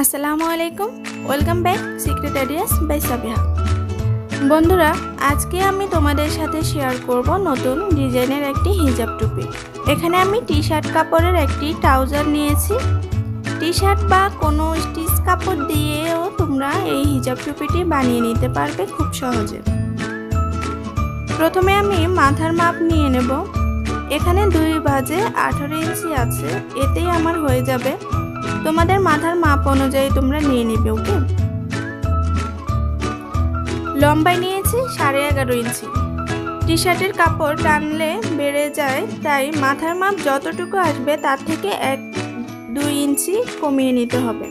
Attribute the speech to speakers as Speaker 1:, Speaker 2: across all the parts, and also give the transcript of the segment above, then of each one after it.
Speaker 1: আসসালামু আলাইকুম, welcome back secret ideas by Sabiha. বন্ধুরা, আজকে আমি তোমাদের সাথে শেয়ার করব নতুন ডিজাইনের একটি হিজাব টুপি। এখানে আমি টি শার্ট কাপড়ের একটি ট্রাউজার নিয়েছি। টি শার্ট বা কোনো স্টিচ কাপড় দিয়েও তোমরা এই হিজাব টুপিটি বানিয়ে নিতে পারবে খুব সহজে। প্রথমে আমি মাথার মাপ নিয়ে নেব। এখানে 2 ভাঁজে 18 ইঞ্চি আছে, এতেই আমার হয়ে যাবে। তোমাদের মাথার মাপ অনুযায়ী তোমরা নিয়ে নেবে। ওকে, লম্বায় নিয়েছি 11.5 ইঞ্চি। টি শার্টের কাপড় টানলে বেড়ে যায়, তাই মাথার মাপ যতটুকু আসবে তার থেকে 1-2 ইঞ্চি কমিয়ে নিতে হবে।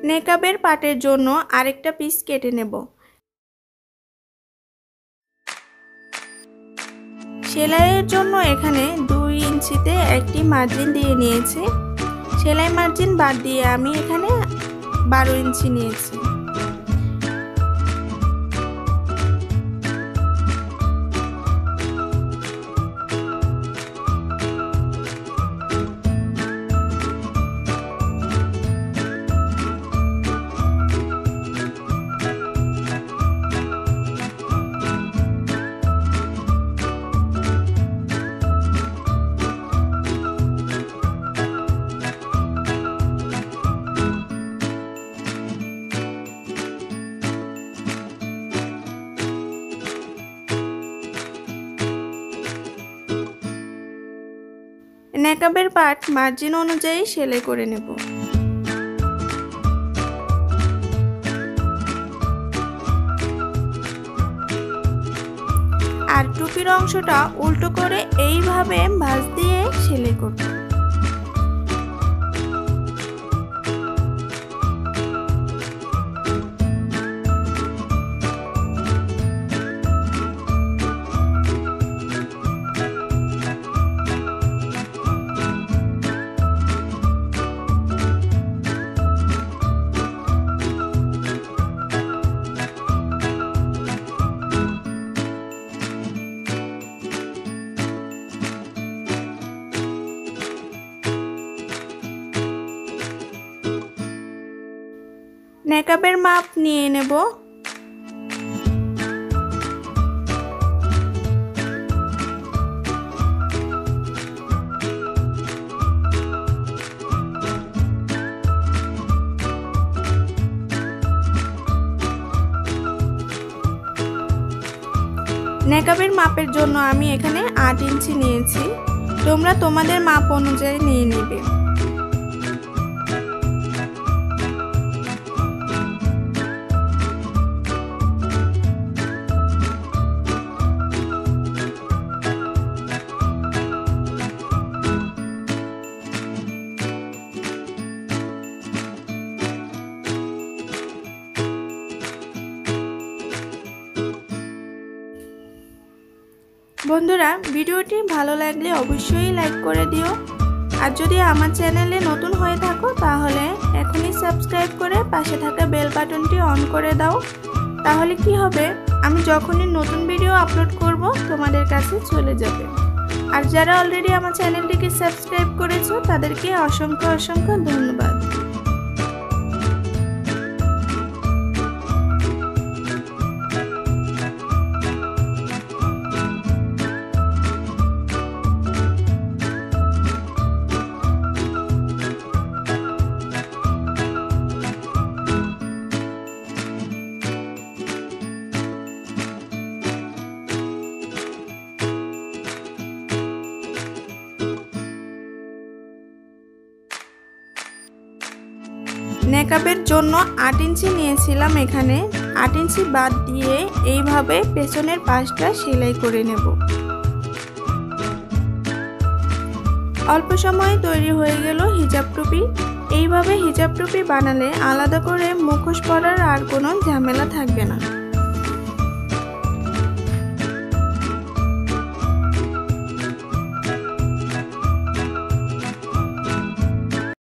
Speaker 1: নেকাবের পাটের জন্য আরেকটা পিস কেটে নেব। সেলাইয়ের জন্য এখানে 2 ইঞ্চিতে একটি মার্জিন দিয়ে নিয়েছি। সেলাই মার্জিন বাদ দিয়ে আমি এখানে 12 ইঞ্চি নিয়েছি। নেকাবের পাট মার্জিন অনুযায়ী সেলাই করে নেব। আর টুপির অংশটা উল্টো করে এইভাবে ভাঁজ দিয়ে সেলাই করব। নেকাবের মাপ নিয়ে নেব। নেকাবের মাপের জন্য আমি এখানে 8 ইঞ্চি নিয়েছি। তোমরা তোমাদের মাপ অনুযায়ী নিয়ে নেবে। বন্ধুরা, ভিডিওটি ভালো লাগলে অবশ্যই লাইক করে দিও। আর যদি আমার চ্যানেলে নতুন হয়ে থাকো তাহলে এখনই সাবস্ক্রাইব করে পাশে থাকা বেল বাটনটি অন করে দাও। তাহলে কি হবে, আমি যখনই নতুন ভিডিও আপলোড করব তোমাদের কাছে চলে যাবে। আর যারা অলরেডি আমার চ্যানেলটিকে সাবস্ক্রাইব করেছো তাদেরকে অসংখ্য অসংখ্য ধন্যবাদ। নেকাবের জন্য 8 ইঞ্চি নিয়েছিলাম। এখানে 8 ইঞ্চি বাদ দিয়ে এইভাবে পেছনের পাশটা সেলাই করে নেব। অল্প সময়ে তৈরি হয়ে গেল হিজাব টুপি। এইভাবে হিজাব টুপি বানালে আলাদা করে মুখোশ পরার আর কোনো ঝামেলা থাকবে না।